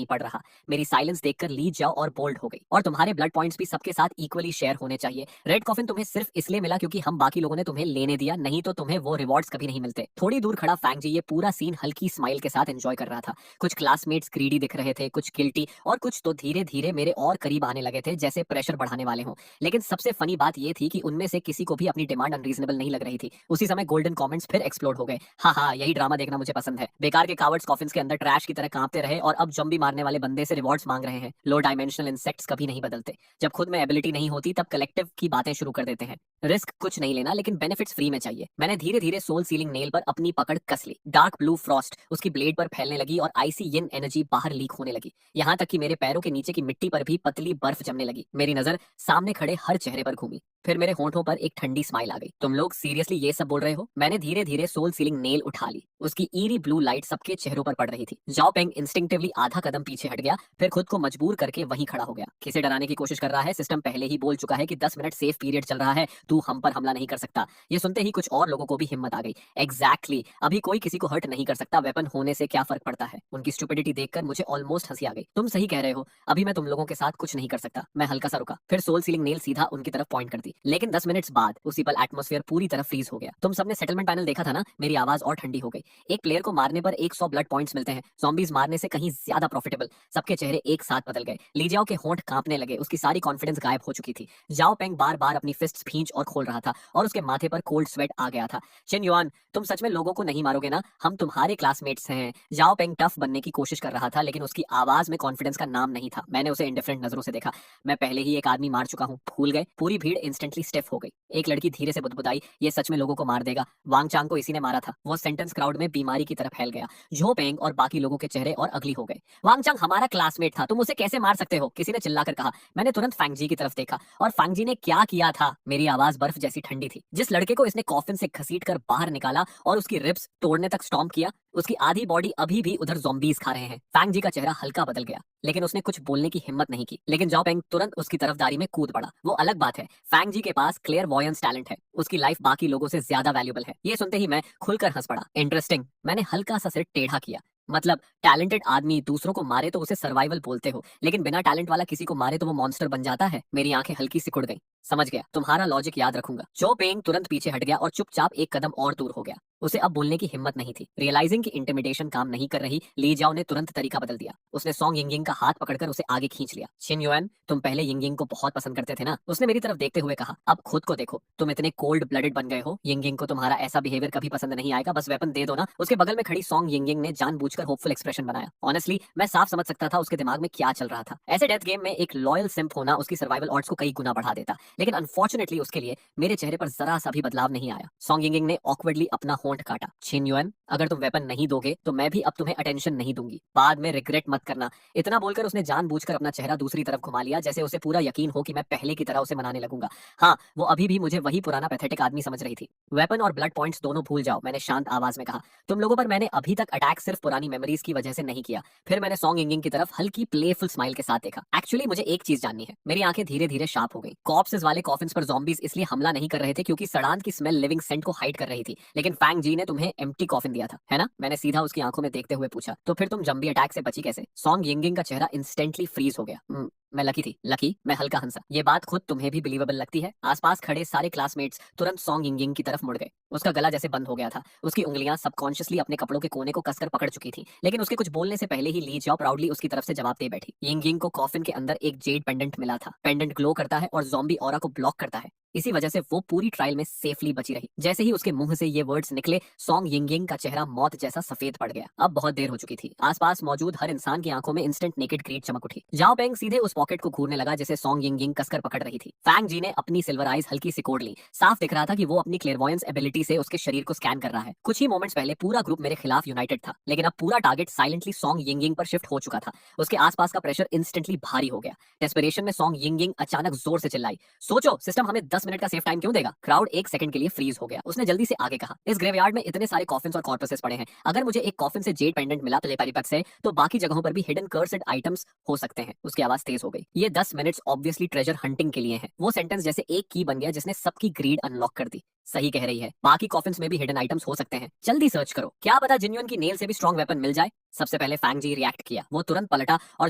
नहीं पड़ रहा। मेरी साइलेंस देखकर लीड जाओ और बोल्ड हो गई। और तुम्हारे ब्लड पॉइंट्स भी सबके साथ इक्वली शेयर होने चाहिए। रेड कॉफिन तुम्हें सिर्फ इसलिए मिला क्योंकि हम बाकी लोगों ने तुम्हें लेने दिया, नहीं तो तुम्हें वो रिवॉर्ड्स कभी नहीं मिलते। थोड़ी दूर खड़ा फैंग जी ये पूरा सीन हल्की स्माइल के साथ एंजॉय कर रहा था। कुछ क्लासमेट्स ग्रीडी दिख रहे थे, कुछ गिल्टी, और कुछ तो धीरे धीरे मेरे और करीब आने लगे थे, जैसे प्रेशर बढ़ाने वाले हों। लेकिन सबसे फनी बात ये थी कि उनमें से किसी को भी अपनी डिमांड अनरीजनेबल नहीं लग रही थी। उसी समय गोल्डन कमेंट्स फिर एक्सप्लोड हो गए। हाँ हाँ, यही ड्रामा देखना मुझे पसंद है। बेकार के कावर्ड्स कॉफिन्स के अंदर ट्रैश की तरह कांपते रहे और अब जंबी मारने वाले बंदे से रिवॉर्ड्स मांग रहे हैं। लो डायमेंशनल इंसेक्ट्स कभी नहीं बदलते। जब खुद में एबिलिटी नहीं होती तब कलेक्टिव की बातें शुरू कर देते हैं। रिस्क कुछ नहीं लेना, लेकिन बेनिफिट्स फ्री में चाहिए। मैंने धीरे धीरे सोल सीलिंग नेल पर अपनी पकड़ कस ली। डार्क ब्लू फ्रॉस्ट उसकी ब्लेड पर फैलने लगी और आइसी यिन एनर्जी बाहर लीक होने लगी। यहाँ तक कि मेरे पैरों के नीचे की मिट्टी पर भी पतली बर्फ जमने लगी। मेरी नजर सामने खड़े हर चेहरे पर घूमी। फिर मेरे होंठों पर एक ठंडी स्माइल आ गई। तुम लोग सीरियसली ये सब बोल रहे हो? मैंने धीरे धीरे सोल सीलिंग नेल उठा ली। उसकी ईरी ब्लू लाइट सबके चेहरों पर पड़ रही थी। जाओ पेंग इंस्टिंक्टिवली आधा कदम पीछे हट गया, फिर खुद को मजबूर करके वहीं खड़ा हो गया। किसे डराने की कोशिश कर रहा है? सिस्टम पहले ही बोल चुका है कि 10 मिनट सेफ पीरियड चल रहा है, तू हम पर हमला नहीं कर सकता। ये सुनते ही कुछ और लोगों को भी हिम्मत आ गई। एग्जैक्टली, अभी कोई किसी को हर्ट नहीं कर सकता, वेपन होने से क्या फर्क पड़ता है? उनकी स्टुपिडिटी देखकर मुझे ऑलमोस्ट हंसी आ गई। तुम सही कह रहे हो, अभी मैं तुम लोगों के साथ कुछ नहीं कर सकता। मैं हल्का सा रुका, फिर सोल सीलिंग नेल सीधा उनकी तरफ पॉइंट कर दी। लेकिन 10 मिनट्स बाद उसी पल एटमॉस्फेयर पूरी तरह फ्रीज हो गया। तुम सबने सेटलमेंट पैनल देखा था ना? मेरी आवाज और ठंडी हो गई। एक प्लेयर को मारने पर 100 ब्लड पॉइंट्स मिलते हैं, ज़ॉम्बीज मारने से कहीं ज्यादा प्रॉफिटेबल। सबके चेहरे एक साथ बदल गए। लीजियाओ के होंठ कांपने लगे, उसकी सारी कॉन्फिडेंस गायब हो चुकी थी। जाओ पेंग बार बार अपनी फिस्ट्स खींच और खोल रहा था और उसके माथे पर कोल्ड स्वेट आ गया था। चिन युआन, तुम सच में लोगों को नहीं मारोगे ना? हम तुम्हारे क्लासमेट्स हैं। जाओ पेंग टफ बनने की कोशिश कर रहा था, लेकिन उसकी आवाज में कॉन्फिडेंस का नाम नहीं था। मैंने उसे इंडिफरेंट नजरों से देखा। मैं पहले ही एक आदमी मार चुका हूँ, भूल गए? पूरी भीड़ इंस्टेंटली स्टिफ हो गई। एक लड़की धीरे से बुदबुदाई, ये सच में लोगों को मार देगा। वांग चांग को इसी ने मारा था। वो सेंटेंस क्राउड में बीमारी की तरह फैल गया। झो पेंग और बाकी लोगों के चेहरे और अगली हो गए। वांग चांग हमारा क्लासमेट था, तुम उसे कैसे मार सकते हो? किसी ने चिल्लाकर कहा। मैंने तुरंत फैंग जी की तरफ देखा, और फैंग जी ने क्या किया था? मेरी आवाज बर्फ जैसी ठंडी थी। जिस लड़के को इसने कॉफिन से घसीट कर बाहर निकाला और उसकी रिब्स तोड़ने तक स्टॉम्प किया, उसकी आधी बॉडी अभी भी उधर ज़ॉम्बीज खा रहे हैं। फैंग जी का चेहरा हल्का बदल गया, लेकिन उसने कुछ बोलने की हिम्मत नहीं की। लेकिन जाओ पेंग तुरंत उसकी तरफदारी में कूद पड़ा। वो अलग बात है, फैंग जी के पास क्लियर वॉयंस टैलेंट है। उसकी लाइफ बाकी लोगों से ज्यादा वैल्यूबल है। ये सुनते ही मैं खुलकर हंस पड़ा। इंटरेस्टिंग। मैंने हल्का सा सिर टेढ़ा किया। मतलब टैलेंटेड आदमी दूसरों को मारे तो उसे सर्वाइवल बोलते हो, लेकिन बिना टैलेंट वाला किसी को मारे तो वो मॉन्स्टर बन जाता है। मेरी आंखें हल्की सिकुड़ गईं। समझ गया, तुम्हारा लॉजिक याद रखूंगा। जो पेंग तुरंत पीछे हट गया और चुपचाप एक कदम और दूर हो गया। उसे अब बोलने की हिम्मत नहीं थी। रियलाइजिंग कि इंटिमिडेशन काम नहीं कर रही, ली जाओ ने तुरंत तरीका बदल दिया। उसने सॉन्ग यिंगिंग का हाथ पकड़कर उसे आगे खींच लिया। छिन युआन, तुम पहले यिंगिंग को बहुत पसंद करते थे ना? उसने मेरी तरफ देखते हुए कहा। अब खुद को देखो, तुम इतने कोल्ड ब्लडेड बन गए हो। यिंगिंग को तुम्हारा ऐसा बिहेवियर कभी पसंद नहीं आएगा, बस वेपन दे दो ना। उसके बगल में खड़ी सॉन्ग यिंगिंग ने जानबूझकर होपफुल एक्सप्रेशन बनाया। ऑनेस्टली मैं साफ समझ सकता था उसके दिमाग में क्या चल रहा था। ऐसे डेथ गेम में एक लॉयल सिंप होना उसकी सर्वाइवल ऑड्स को कई गुना बढ़ा देता, लेकिन अनफॉर्चुनेटली उसके लिए मेरे चेहरे पर जरा सा भी बदलाव नहीं आया। सॉन्ग यिंगिंग ने ऑकवर्डली अपना होंठ काटा। छिन युआन, अगर तुम वेपन नहीं दोगे तो मैं भी अब तुम्हें अटेंशन नहीं दूंगी। बाद में रिग्रेट मत करना। इतना बोलकर उसने जानबूझकर अपना चेहरा दूसरी तरफ घुमा लिया, जैसे उसे पूरा यकीन हो कि मैं पहले की तरह उसे मनाने लगूंगा। हाँ, वो अभी भी मुझे वही पुराना पैथेटिक आदमी समझ रही थी। वेपन और ब्लड पॉइंट्स दोनों भूल जाओ, मैंने शांत आवाज में कहा। तुम लोगों पर मैंने अभी तक अटैक सिर्फ पुरानी मेमोरीज की वजह से नहीं किया। फिर मैंने सॉन्ग यिंगिंग की तरफ हल्की प्लेफुल स्माइल के साथ देखा। एक्चुअली मुझे एक चीज जाननी है। मेरी आंखें धीरे धीरे शार्प हो गई। कॉर्प्सेस वाले कॉफिन्स पर ज़ॉम्बीज इसलिए हमला नहीं कर रहे थे क्योंकि सड़ान की स्मेल लिविंग सेंट को हाइड कर रही थी, लेकिन फैंग जी ने तुम्हें एम्प्टी कॉफिन दिया था, है ना? मैंने सीधा उसकी आंखों में देखते हुए पूछा। तो फिर तुम जंबी अटैक से बची कैसे? सॉन्ग यिंगिंग का चेहरा इंस्टेंटली फ्रीज हो गया। मैं लकी थी। लकी? मैं हल्का हंसा। ये बात खुद तुम्हें भी बिलीवेबल लगती है? आसपास खड़े सारे क्लासमेट्स तुरंत सॉन्ग यिंगिंग की तरफ मुड़ गए। उसका गला जैसे बंद हो गया था। उसकी उंगलियां सबकॉन्शियसली अपने कपड़ों के कोने को कसकर पकड़ चुकी थी, लेकिन उसके कुछ बोलने से पहले ही ली जाओ प्राउडली उसकी तरफ से जवाब दे बैठी। यिंगिंग को कॉफिन के अंदर एक जेड पेंडेंट मिला था। पेंडेंट ग्लो करता है और ज़ॉम्बी ऑरा को ब्लॉक करता है। इसी वजह से वो पूरी ट्रायल में सेफली बची रही। जैसे ही उसके मुंह से ये वर्ड्स निकले, सॉन्ग यिंगिंग का चेहरा मौत जैसा सफेद पड़ गया। अब बहुत देर हो चुकी थी। आसपास मौजूद हर इंसान की आंखों में इंस्टेंट नेकेड ग्रीड चमक उठी। जाओ पेंग सीधे उस पॉकेट को घूरने लगा जिसे सॉन्ग यिंगिंग कसकर पकड़ रही थी। फैंग जी ने अपनी सिल्वर आइज हल्की सिकोड़ ली। साफ दिख रहा था कि वो अपनी क्लेयरवॉयंस एबिलिटी से उसके शरीर को स्कैन कर रहा है। कुछ ही मोमेंट्स पहले पूरा ग्रुप मेरे खिलाफ यूनाइटेड था, लेकिन अब पूरा टारगेट साइलेंटली सॉन्ग यिंगिंग पर शिफ्ट हो चुका था। उसके आसपास का प्रेशर इंस्टेंटली भारी हो गया। डेस्परेशन में सॉन्ग यिंगिंग अचानक जोर से चिल्लाई, सोचो सिस्टम हमें 10 मिनट का सेफ टाइम क्यों देगा? क्राउड एक सेकंड के लिए फ्रीज हो गया। उसने जल्दी से आगे कहा, इस ग्रेवयार्ड में इतने सारे कॉफिन्स और कॉर्पसेस पड़े हैं। अगर मुझे एक कॉफिन से जेड पेंडेंट मिला टेलीपैथी से, तो बाकी जगहों पर भी हिडन कर्स्ड आइटम्स हो सकते हैं। उसकी आवाज तेज हो गई। ये 10 मिनट्स ऑब्वियसली ट्रेजर हंटिंग के लिए हैं। वो सेंटेंस जैसे एक की बन गया जिसने सबकी ग्रीड अनलॉक कर दी। सही कह रही है, बाकी कॉफिन्स में भी हिडन आइटम्स हो सकते हैं। जल्दी सर्च करो, क्या पता जिन्युइन की नेल से भी स्ट्रॉन्ग वेपन मिल जाए। सबसे पहले फैंग जी रिएक्ट किया। वो तुरंत पलटा और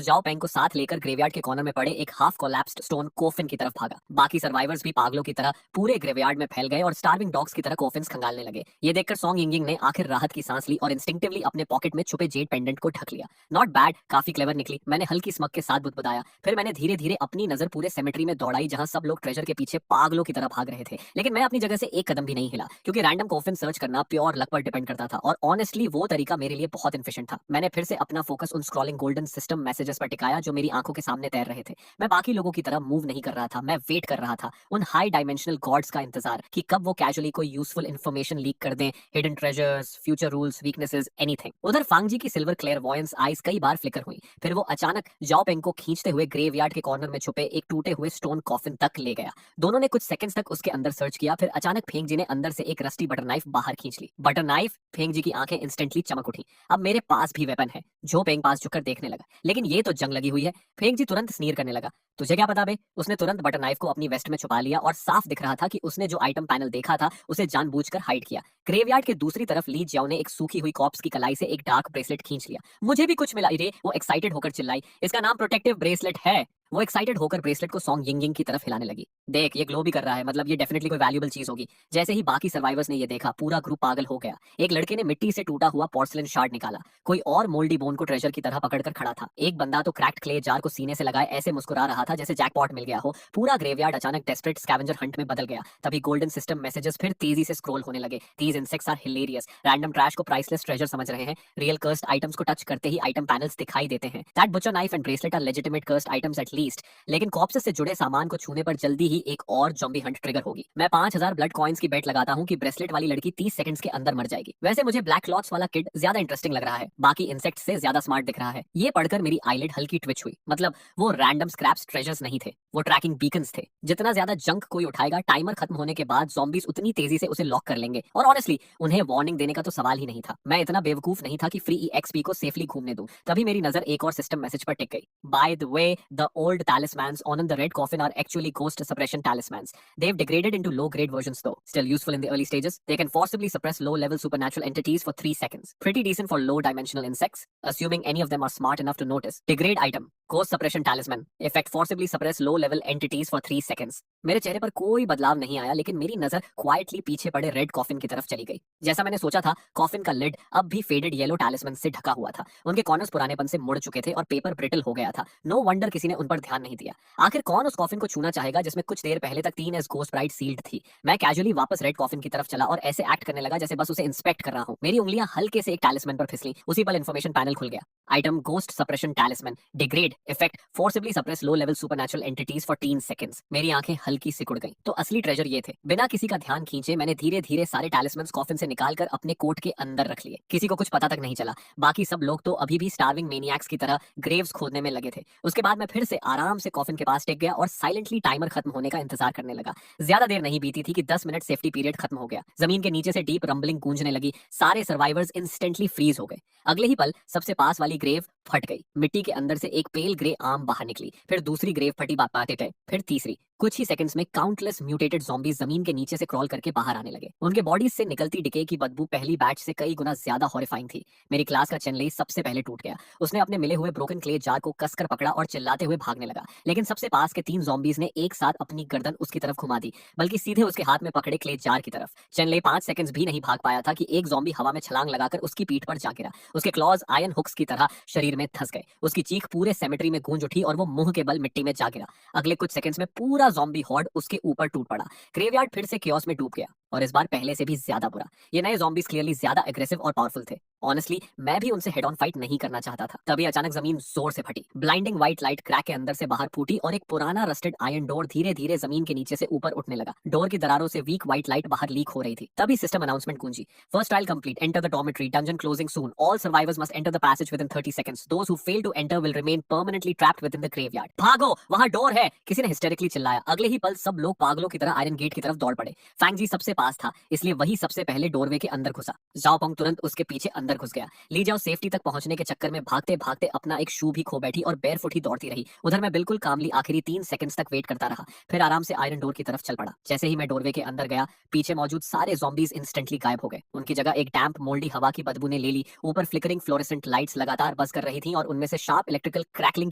जाओ पेंग को साथ लेकर ग्रेवयार्ड के कॉर्नर में पड़े एक हाफ कोलैप्स्ड स्टोन कोफिन की तरफ भागा। बाकी सर्वाइवर्स भी पागलों की तरह पूरे ग्रेवयार्ड में फैल गए और स्टार्विंग डॉग्स की तरह कोफिन्स खंगालने लगे। ये देखकर सॉन्ग यिंगिंग ने आखिर राहत की सांस ली और इंस्टिंक्टिवली अपने पॉकेट में छुपे जेड पेंडेंट को ढक लिया। नॉट बैड, काफी क्लेवर निकली, मैंने हल्की स्मग के साथ बुदबुदाया। फिर मैंने धीरे धीरे अपनी नजर पूरे सेमेट्री में दौड़ाई जहां सब लोग ट्रेजर के पीछे पागलों की तरह भाग रहे थे। लेकिन मैं अपनी जगह से एक कदम भी नहीं हिला, क्योंकि रैंडम कोफिन सर्च करना प्योर लक पर डिपेंड करता था और ऑनेस्टली वो तरीका मेरे लिए बहुत इनफिशिएंट था। मैंने फिर से अपना फोकस उन स्क्रॉलिंग गोल्डन सिस्टम मैसेजेस पर टिकाया जो मेरी आंखों के सामने तैर रहे थे। मैं बाकी लोगों की तरह मूव नहीं कर रहा था, मैं वेट कर रहा था, उन हाई डायमेंशनल गॉड्स का इंतजार कि कब वो कैजुअली कोई यूजफुल इन्फॉर्मेशन लीक कर दें, hidden treasures, future rules, weaknesses, anything. उधर फांगजी की सिल्वर क्लेयरवॉयंस आईज कई बार फ्लिकर हुई, फिर वो अचानक जाओ पेंग को खींचते हुए ग्रेवयार्ड के कॉर्नर में छुपे एक टूटे हुए स्टोन कॉफिन तक ले गया। दोनों ने कुछ सेकंड्स तक उसके अंदर सर्च किया, फिर अचानक फेंग जी ने अंदर से एक रस्टी बटर नाइफ बाहर खींच ली। बटर नाइफ, फेंग जी की आंखें इंस्टेंटली चमक उठी। अब मेरे पास भी वेपन है। जो पेंग पास झुककर देखने लगा, लेकिन ये तो जंग लगी हुई है। फेंग जी तुरंत स्नीर करने लगा, तुझे क्या पता बे। उसने तुरंत बटर नाइफ को अपनी वेस्ट में छुपा लिया और साफ दिख रहा था कि उसने जो आइटम पैनल देखा था उसे जानबूझकर हाइड किया। ग्रेवयार्ड के दूसरी तरफ ली जियाओ ने एक सूखी हुई कॉप्स की कलाई से एक डार्क ब्रेसलेट खींच लिया। मुझे भी कुछ मिला रे, वो एक्साइटेड होकर चिल्लाई। इसका नाम प्रोटेक्टिव ब्रेसलेट है। वो एक्साइटेड होकर ब्रेसलेट को सॉन्ग यिंगिंग की तरफ हिलाने लगी। देख, ये ग्लो भी कर रहा है, मतलब ये डेफिनेटली कोई वैल्यूएबल चीज होगी। जैसे ही बाकी सर्वाइवर्स ने ये देखा, पूरा ग्रुप पागल हो गया। एक लड़के ने मिट्टी से टूटा हुआ पोर्सलिन शार्ड निकाला, कोई और मोल्डी बोन को ट्रेजर की तरह पकड़कर खड़ा था। एक बंदा तो क्रैक्ड क्ले जार को सीने से लगाए ऐसे मुस्कुरा रहा था जैसे जैकपॉट मिल गया हो। पूरा ग्रेवयार्ड अचानक डेस्परेट स्कैवेंजर हंट में बदल गया। तभी गोल्डन सिस्टम मैसेजेस फिर तेजी से स्क्रॉल होने लगे। These insects are hilarious, random trash को प्राइसलेस ट्रेजर समझ रहे हैं, रियल कर्स्ड आइटम्स को टच करते ही आइटम पैनल्स दिखाई देते हैं। That butcher knife and bracelet are legitimate cursed items at least. लेकिन कॉप्सेस से जुड़े सामान को छूने पर जल्दी ही एक और ज़ॉम्बी हंट ट्रिगर होगी। मैं 5000 ब्लड कॉइंस की बेट लगाता हूँ कि ब्रेसलेट वाली लड़की 30 सेकंड्स के अंदर मर जाएगी। वैसे मुझे ब्लैक क्लॉथ्स वाला किड ज्यादा इंटरेस्टिंग लग रहा है, बाकी इंसेक्ट्स से ज्यादा स्मार्ट दिख रहा है। ये पढ़कर मेरी आईलिड हल्की ट्विच हुई। मतलब वो रैंडम स्क्रैप्स ट्रेजर्स नहीं थे, वो ट्रैकिंग बीकन्स थे। जितना ज्यादा जंक कोई उठाएगा, टाइमर खत्म होने के बाद ज़ॉम्बीज उतनी तेजी से उसे लॉक कर लेंगे। और ऑनेस्टली उन्हें वार्निंग देने का तो सवाल ही नहीं था। मैं इतना बेवकूफ नहीं था कि फ्री ईएक्सपी को सेफली घूमने दूं। तभी मेरी नजर एक और सिस्टम मैसेज पर टिक गई। By the way, the old talismans on the red coffin are actually ghost suppression talismans. They've degraded into low-grade versions though. Still useful in the early stages. They can forcibly suppress low-level supernatural entities for 3 seconds. Pretty decent for low-dimensional insects, assuming any of them are smart enough to notice. Degrade item. Ghost suppression talisman. Effect forcibly suppress low-level entities for 3 seconds. मेरे चेहरे पर कोई बदलाव नहीं आया, लेकिन मेरी नजर क्वाइटली पीछे पड़े रेड कॉफिन की तरफ चली गई। जैसा मैंने सोचा था, कॉफिन का लिड अब भी फेडेड येलो टैलिस्मैन से ढका हुआ था। उनके कॉर्नर्स पुरानेपन से मुड़ चुके थे और पेपर ब्रिटल हो गया था। नो वंडर किसी ने उन पर ध्यान नहीं दिया। आखिर कौन उस कॉफिन को छूना चाहेगा जिसमें कुछ देर पहले तक 3 एस घोस्ट ब्राइट सील्ड थी। मैं कैजुअली वापस रेड कॉफिन की तरफ चला और ऐसे एक्ट करने लगा जैसे बस उसे इंस्पेक्ट कर रहा हूं। मेरी उंगलियां हल्के से एक टैलिस्मैन पर फिसली। उसी पल इन्फॉर्मेशन पैनल खुल गया। Item ghost suppression टैलिस्मैन, degrade, effect forcibly suppress low level supernatural entities for 10 seconds. मेरी आंखें हल्की सिकुड़ गईं। तो असली ट्रेजर ये थे। बिना किसी का ध्यान खींचे मैंने धीरे धीरे सारे टैलिस्मैन्स कॉफिन से निकालकर अपने कोट के अंदर रख लिए। किसी को कुछ पता तक नहीं चला। बाकी सब लोग तो अभी भी स्टार्विंग मेनियाक्स की तरह ग्रेव्स खोदने में लगे थे। उसके बाद मैं फिर से आराम से कॉफिन के पास टिक गया और साइलेंटली टाइमर खत्म होने का इंतजार करने लगा। ज्यादा देर नहीं बीती थी कि 10 मिनट सेफ्टी पीरियड खत्म हो गया। जमीन के नीचे से डीप रंबलिंग गूंजने लगी। सारे सर्वाइवर्स इंस्टेंटली फ्रीज हो गए। अगले ही पल सबसे पास वाली ग्रेव फट गई। मिट्टी के अंदर से एक पेल ग्रे आर्म बाहर निकली। फिर दूसरी ग्रेव फटी पाते गए, फिर तीसरी। कुछ ही सेकंड्स में काउंटलेस म्यूटेटेड ज़ॉम्बीज जमीन के नीचे से क्रॉल करके बाहर आने लगे। उनके बॉडीज से निकलती डिके की बदबू पहली बैच से कई गुना ज्यादा हॉरिफाइंग थी। मेरी क्लास का चेनलेई सबसे पहले टूट गया। उसने अपने मिले हुए ब्रोकन क्ले जार को कसकर पकड़ा और चिल्लाते हुए भागने लगा। लेकिन सबसे पास के 3 ज़ॉम्बीज ने एक साथ अपनी गर्दन उसकी तरफ घुमा दी, बल्कि सीधे उसके हाथ में पकड़े क्ले जार की तरफ। चेनलेई 5 सेकंड्स भी नहीं भाग पाया था कि एक ज़ॉम्बी हवा में छलांग लगाकर उसकी पीठ पर जा गिरा। उसके क्लॉज आयरन हुक्स की तरह शरीर में धंस गए। उसकी चीख पूरे सेमेट्री में गूंज उठी और वो मुंह के बल मिट्टी में जा गिरा। अगले कुछ सेकंड्स में पूरा ज़ॉम्बी हॉर्ड उसके ऊपर टूट पड़ा। ग्रेवयार्ड फिर से कियोस में डूब गया और इस बार पहले से भी ज्यादा बुरा। ये नए ज़ॉम्बीज क्लियरली ज्यादा एग्रेसिव और पावरफुल थे। ऑनेस्टली मैं भी उनसे हेड ऑन फाइट नहीं करना चाहता था। तभी अचानक जमीन जोर से फटी। ब्लाइंडिंग व्हाइट लाइट क्रैक के अंदर से बाहर फूटी और एक पुराना रस्टेड आयरन डोर धीरे धीरे जमीन के नीचे से ऊपर उठने लगा। डोर की दरारों से वीक व्हाइट लाइट बाहर लीक हो रही थी। तभी सिस्टम अनाउंसमेंट गूंजी। First trial complete, enter the dormitory, dungeon closing soon, all survivors must enter the passage within 30 seconds, those who fail to enter will remain permanently trapped within the graveyard. भागो, वहां door है, किसी ने हिस्टेरिकली चिल्लाया। अगले ही पल सब लोग पागलों की तरह आयरन गेट की तरफ दौड़ पड़े। फैंग जी सबसे पास था, इसलिए वही सबसे पहले डोरवे के अंदर घुसा। जाओ पंग तुरंत उसके पीछे अंदर अंदर घुस गया। ली जाओ सेफ्टी तक पहुंचने के चक्कर में भागते भागते अपना एक शू भी खो बैठी और बेयरफुट ही दौड़ती रही। उधर मैं बिल्कुल कामली आखिरी 3 सेकंड्स तक वेट करता रहा, फिर आराम से आयरन डोर की तरफ चल पड़ा। जैसे ही मैं डोरवे के अंदर गया, पीछे मौजूद सारे ज़ॉम्बीज इंस्टेंटली गायब हो गए। उनकी जगह एक डैम्प मोल्डी हवा की बदबू ने ले ली। ऊपर फ्लिकरिंग फ्लोरेसेंट लाइट्स लगातार बज कर रही थी और उनमें से शार्प इलेक्ट्रिकल क्रैकलिंग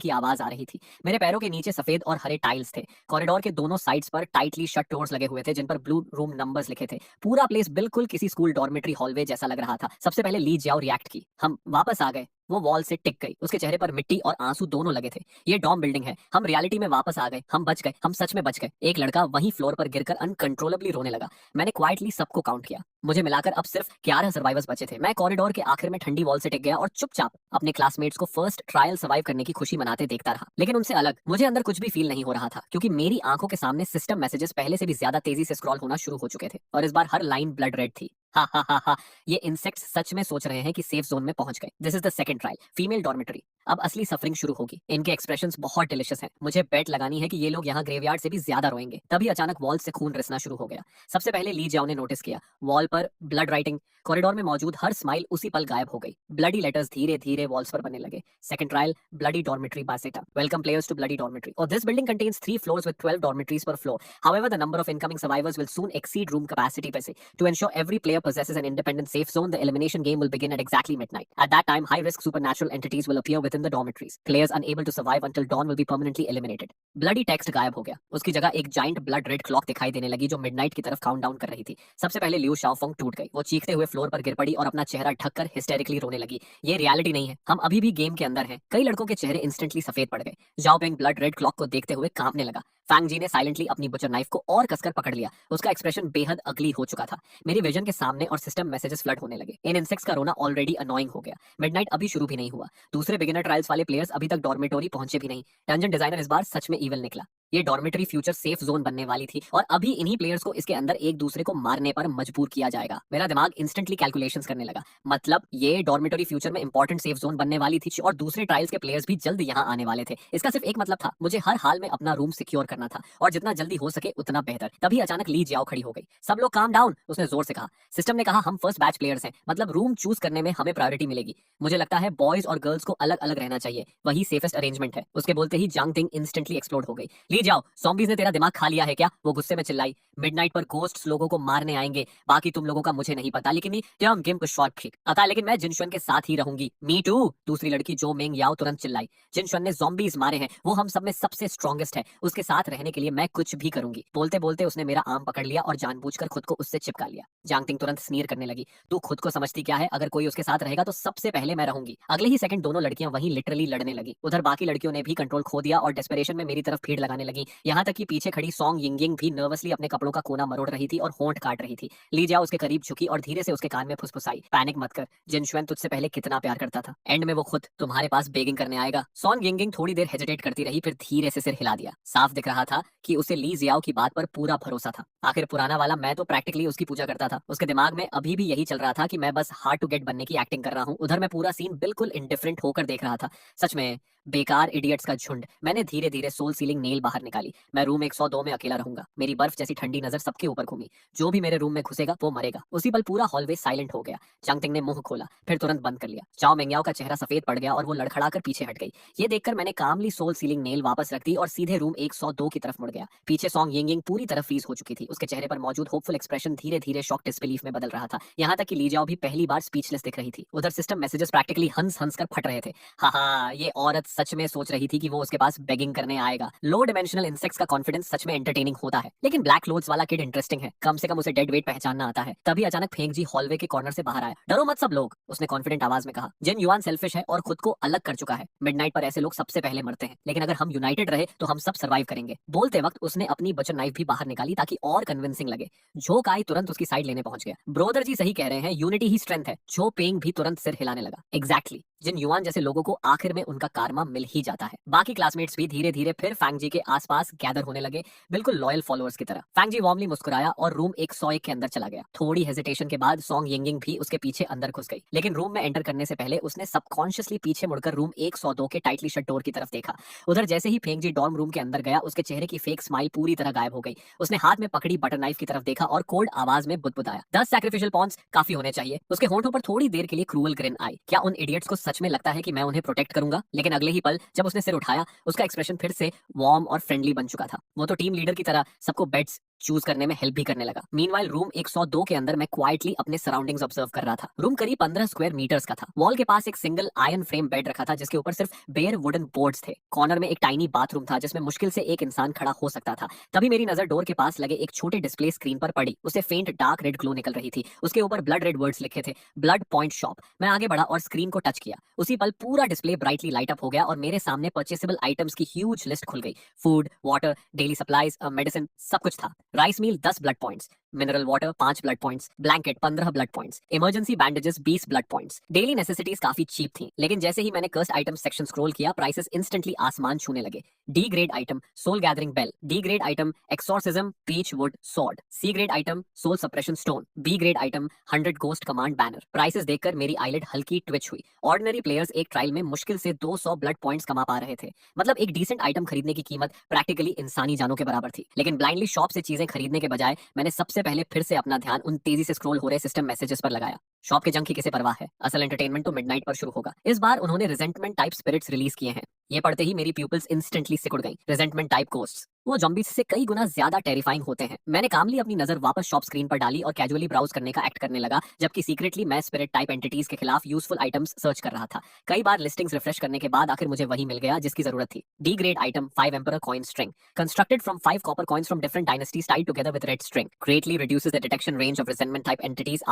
की आवाज आ रही थी। मेरे पैरों के नीचे सफेद और हरे टाइल्स थे। कॉरिडोर के दोनों साइड्स पर टाइटली शट डोर्स लगे हुए थे जिन पर ब्लू रूम नंबर्स लिखे थे। पूरा प्लेस बिल्कुल किसी स्कूल डॉर्मेट्री हॉलवे जैसा लग रहा था। सबसे पहले ली जियाओ रिएक्ट की। हम वापस आ गए। वो वॉल से टिक गई। उसके चेहरे पर मिट्टी और आंसू दोनों लगे थे। ये डॉम बिल्डिंग है, हम रियलिटी में वापस आ गए, हम बच गए, हम सच में बच गए। एक लड़का वहीं फ्लोर पर गिरकर अनकंट्रोलेबली रोने लगा। मैंने क्वाइटली सबको काउंट किया। मुझे मिलाकर अब सिर्फ 11 सर्वाइवर्स बचे थे। मैं कॉरिडोर के आखिर में ठंडी वॉल से टिक गया और चुपचाप अपने क्लासमेट्स को फर्स्ट ट्रायल सर्वाइव करने की खुशी मनाते देखता रहा। लेकिन उनसे अलग मुझे अंदर कुछ भी फील नहीं हो रहा था, क्योंकि मेरी आंखों के सामने सिस्टम मैसेजेस पहले से भी ज्यादा तेजी से स्क्रॉल होना शुरू हो चुके थे और इस बार हर लाइन ब्लड रेड थी। हा हा हा हा, ये इंसेक्ट्स सच में सोच रहे हैं कि सेफ जोन में पहुंच गए। This is the second trial, female dormitory. अब असली सफरिंग शुरू होगी। इनके एक्सप्रेशंस बहुत डिलिशियस हैं। मुझे बेट लगानी है कि ये लोग यहाँ ग्रेवयार्ड से भी ज्यादा रोएंगे। तभी अचानक वॉल से खून रिसना शुरू हो गया। सबसे पहले ली जाओ ने नोटिस किया, वॉल पर ब्लड राइटिंग। कॉरिडोर में मौजूद हर स्माइल उसी पल गायब हो गई। ब्लडी लेटर्स धीरे धीरे वॉल्स पर बनने लगे। सेकंड ट्रायल, ब्लडी डॉर्मेट्री बासेटा। Welcome players to bloody dormitory. और this building contains 3 floors with 12 dormitories per floor. However, the number of incoming survivors will soon exceed room capacity per se. To ensure every player possesses an independent safe zone, the elimination game will begin at exactly midnight. At that time, high-risk supernatural entities will appear within the dormitories. Players unable to survive until dawn will be permanently eliminated. Bloody text गायब हो गया। उसकी जगह एक giant blood red clock दिखाई देने लगी जो मिडनाइट की तरफ काउंटडाउन कर रही थी। सबसे पहले लिऊ शाओफोंग टूट गई। वो चीखते हुए फ्लोर पर गिर पड़ी और अपना चेहरा ढककर हिस्टेरिकली रोने लगी। ये रियलिटी नहीं है, हम अभी भी गेम के अंदर हैं। कई लड़कों के चेहरे इंस्टेंटली सफेद पड़ गए। जाओ पेंग ब्लड रेड क्लॉक को देखते हुए कांपने लगा। फैंग जी ने साइलेंटली अपनी बुचर नाइफ को और कसकर पकड़ लिया। उसका एक्सप्रेशन बेहद अगली हो चुका था। मेरी विजन के सामने और सिस्टम मैसेजेस फ्लड होने लगे। इन इंसेक्ट्स का रोना ऑलरेडी अनोइंग हो गया। मिडनाइट अभी शुरू भी नहीं हुआ। दूसरे बिगिनर ट्रायल्स वाले प्लेयर्स अभी तक डॉर्मेटोरी पहुंचे भी नहीं। डंजन डिजाइनर इस बार सच में इविल निकला। ये डॉर्मेटरी फ्यूचर सेफ जोन बनने वाली थी और अभी इन्हीं प्लेयर्स को इसके अंदर एक दूसरे को मारने पर मजबूर किया जाएगा। मेरा दिमाग इंस्टेंटली कैलकुलेशंस करने लगा। मतलब ये डॉर्मेटरी फ्यूचर में इंपॉर्टेंट सेफ जोन बनने वाली थी और दूसरे ट्रायल्स के प्लेयर्स भी जल्द यहाँ आने वाले थे। इसका सिर्फ एक मतलब था, मुझे हर हाल में अपना रूम सिक्योर करना था और जितना जल्दी हो सके उतना बेहतर। तभी अचानक ली जियाओ खड़ी हो गई। सब लोग काम डाउन, उसने जोर से कहा। सिस्टम ने कहा हम फर्स्ट बैच प्लेयर्स हैं, मतलब रूम चूज करने में हमें प्रायोरिटी मिलेगी। मुझे लगता है बॉयज और गर्ल्स को अलग अलग रहना चाहिए, वही सेफेस्ट अरेंजमेंट है। उसके बोलते ही जांग टिंग इंस्टेंटली एक्सप्लोड हो गई। ली जाओ, ज़ॉम्बीज़ ने तेरा दिमाग खा लिया है क्या? वो गुस्से में चिल्लाई। मिडनाइट पर घोस्ट्स लोगों को मारने आएंगे, बाकी तुम लोगों का मुझे नहीं पता, लेकिन गेम को शॉर्ट ठीक आता है, लेकिन मैं जिनशुन के साथ ही रहूंगी। मी टू, दूसरी लड़की जो मेंग याओ तुरंत चिल्लाई। जिनशुन ने ज़ॉम्बीज़ मारे हैं, वो हम सब में सबसे स्ट्रॉन्गेस्ट है, उसके साथ रहने के लिए मैं कुछ भी करूंगी। बोलते बोलते उसने मेरा आर्म पकड़ लिया और जानबूझकर खुद को उससे चिपका लिया। जांग टिंग तुरंत स्नीर करने लगी। तू खुद को समझती क्या है? अगर कोई उसके साथ रहेगा तो सबसे पहले मैं रहूंगी। अगले ही सेकंड दोनों लड़कियां वहीं लिटरली लड़ने लगी। उधर बाकी लड़कियों ने भी कंट्रोल खो दिया और डेस्परेशन में मेरी तरफ भीड़ लगाने लगी। यहाँ तक कि पीछे खड़ी सॉन्ग यिंगिंग भी नर्वसली अपने कपड़ों का कोना मरोड़ रही थी और होंठ काट रही थी। ली जाओ उसके करीब झुकी और धीरे से उसके कान में फुसफुसाई, पैनिक मत कर, जिनशुन तुझसे पहले कितना प्यार करता था। एंड में वो खुद तुम्हारे पास बेगिंग करने आएगा। सॉन्ग यिंगिंग थोड़ी देर हेजिटेट करती रही, फिर धीरे से सिर हिला दिया। साफ दिख रहा था कि उसे ली जियाओ की बात पर पूरा भरोसा था। आखिर पुराना वाला मैं तो प्रैक्टिकली उसकी पूजा करता था। उसके दिमाग में अभी भी यही चल रहा था कि मैं बस हार्ड टू गेट बनने की एक्टिंग कर रहा हूँ। उधर मैं पूरा सीन बिल्कुल इंडिफरेंट होकर देख रहा था। सच में बेकार इडियट्स का झुंड। मैंने धीरे धीरे सोल सीलिंग नेल बाहर निकाली। मैं रूम 102 में अकेला रहूंगा। मेरी बर्फ जैसी ठंडी नजर सबके ऊपर घूमी। जो भी मेरे रूम में घुसेगा वो मरेगा। उसी पल पूरा हॉलवे साइलेंट हो गया। जांग टिंग ने मुंह खोला, फिर तुरंत बंद कर लिया। चाओ मेंग्याओ का चेहरा सफेद पड़ गया और वो लड़खड़ाकर पीछे हट गई। ये देखकर मैंने कामली सोल सीलिंग नेल वापस रख दी और सीधे रूम 102 की तरफ मुड़ गया। पीछे सॉन्ग यिंगिंग पूरी तरह फ्रीज हो चुकी थी। उसके चेहरे पर मौजूद होपफुल एक्सप्रेशन धीरे धीरे शॉक डिसबिलीफ में बदल रहा था। यहाँ तक कि ली जाओ भी पहली बार स्पीचलेस दिख रही थी। उधर सिस्टम मैसेजेस प्रैक्टिकली हंस हंस कर फट रहे थे। हाँ, ये औरत सच में सोच रही थी कि वो उसके पास बेगिंग करने आएगा। लो डिमेंशनल इंसेक्ट्स का कॉन्फिडेंस सच में एंटरटेनिंग होता है, लेकिन ब्लैक क्लोथ्स वाला किड इंटरेस्टिंग है। कम से कम उसे डेड वेट पहचानना आता है। तभी अचानक फेंग जी हॉलवे के कॉर्नर से बाहर आया। डरो मत सब लोग, उसने कॉन्फिडेंट आवाज में कहा। जिन युआन सेल्फिश है और खुद को अलग कर चुका है। मिडनाइट पर ऐसे लोग सबसे पहले मरते हैं, लेकिन अगर हम यूनाइटेड रहे तो हम सब सर्वाइव करेंगे। बोलते वक्त उसने अपनी बचन नाइफ भी बाहर निकाली ताकि और कन्विंसिंग लगे। झो काई तुरंत उसकी साइड लेने पहुंच गया। ब्रोदर जी सही कह रहे हैं, यूनिटी ही स्ट्रेंथ है। झो पेंग भी तुरंत सिर हिलाने लगा। एग्जैक्टली जिन युआन जैसे लोगों को आखिर में उनका कारमा मिल ही जाता है। बाकी क्लासमेट्स भी धीरे धीरे फिर फैंगजी के आसपास गैदर होने लगे, बिल्कुल लॉयल फॉलोअर्स की तरह। फैंगजी वार्मली मुस्कुराया और रूम 101 के अंदर चला गया। थोड़ी हेजिटेशन के बाद सॉन्ग यिंगिंग भी उसके पीछे अंदर घुस गई, लेकिन रूम में एंटर करने से पहले उसने सबकॉन्शियसली पीछे मुड़कर रूम 102 के टाइटली शट डोर की तरफ देखा। उधर जैसे ही फेंगजी डॉर्म रूम के अंदर गया, उसके चेहरे की फेक स्माइल पूरी तरह गायब हो गई। उसने हाथ में पकड़ी बटर नाइफ की तरफ देखा और कोल्ड आवाज में बुदबुदाया, 10 सैक्रिफिशियल पॉन्स काफी होने चाहिए। उसके होंठों पर थोड़ी देर के लिए क्रूअल ग्रिन आई। क्या उन इडियट्स को सच में लगता है कि मैं उन्हें प्रोटेक्ट करूंगा? लेकिन अगले ही पल जब उसने सिर उठाया, उसका एक्सप्रेशन फिर से वार्म और फ्रेंडली बन चुका था। वो तो टीम लीडर की तरह सबको बेड्स चूज करने में हेल्प भी करने लगा। मीनवाइल रूम 102 के अंदर मैं क्वाइटली अपने सराउंडिंग्स ऑब्जर्व कर रहा था। रूम करीब 15 स्क्वायर मीटर्स का था। वॉल के पास एक सिंगल आयरन फ्रेम बेड रखा था जिसके ऊपर सिर्फ बेयर वुडन बोर्ड्स थे। कॉर्नर में एक टाइनी बाथरूम था जिसमें मुश्किल से एक इंसान खड़ा हो सकता था। तभी मेरी नजर डोर के पास लगे एक छोटे डिस्प्ले स्क्रीन पर पड़ी। उसे फेंट डार्क रेड ग्लो निकल रही थी। उसके ऊपर ब्लड रेड वर्ड्स लिखे थे, ब्लड पॉइंट शॉप। मैं आगे बढ़ा और स्क्रीन को टच किया। उसी पल पूरा डिस्प्ले ब्राइटली लाइट अप हो गया और मेरे सामने परचेसेबल आइटम्स की ह्यूज लिस्ट खुल गई। Food, water, daily supplies, medicine, सब कुछ था। Rice meal 10 blood points, mineral water 5 blood points, blanket 15 blood points, emergency bandages 20 blood points. Daily necessities काफी चीप थी, लेकिन जैसे ही मैंने कर्स्ड आइटम सेक्शन स्क्रॉल किया, प्राइसेस इंस्टेंटली आसमान छूने लगे। D grade item soul gathering bell, D grade item exorcism peach wood sword, सी grade item soul suppression stone, B grade item 100 ghost command banner. Prices देखकर मेरी eyelid हल्की Twitch हुई। Ordinary players एक trial में मुश्किल से 200 ब्लड पॉइंट्स कमा पा रहे थे। मतलब एक डिसेंट आइटम खरीदने की कीमत प्रैक्टिकली इंसानी जानों के बराबर थी। लेकिन ब्लाइंडली शॉप से चीजें खरीदने के बजाय मैंने सबसे पहले फिर से अपना ध्यान उन तेजी से स्क्रॉल हो रहे सिस्टम मैसेजेस पर लगाया। शॉप के जंक की किसे परवाह है, असल एंटरटेनमेंट तो मिडनाइट पर शुरू होगा। इस बार उन्होंने रिजेंटमेंट टाइप स्पिरिट्स रिलीज किए हैं। ये पढ़ते ही मेरी प्यूपिल्स इंस्टेंटली सिकुड़ गईं। रिजेंटमेंट टाइप घोस्ट्स वो ज़ॉम्बीज से कई गुना ज्यादा टेरिफाइंग होते हैं। मैंने कामली अपनी नजर वापस शॉप स्क्रीन पर डाली और कैजुअली ब्राउज करने का एक्ट करने लगा, जबकि सीक्रेटली मैं स्पिरिट टाइप एंटिटीज के खिलाफ यूजफुल आइटम्स सर्च कर रहा था। कई बार लिस्टिंग्स रिफ्रेश करने के बाद आखिर मुझे वही मिल गया जिसकी जरूरत थी। D grade item 5 emperor coin string, constructed from 5 copper coins from different dynasties Tide together with red string, greatly reduces the detection range of resentment type entities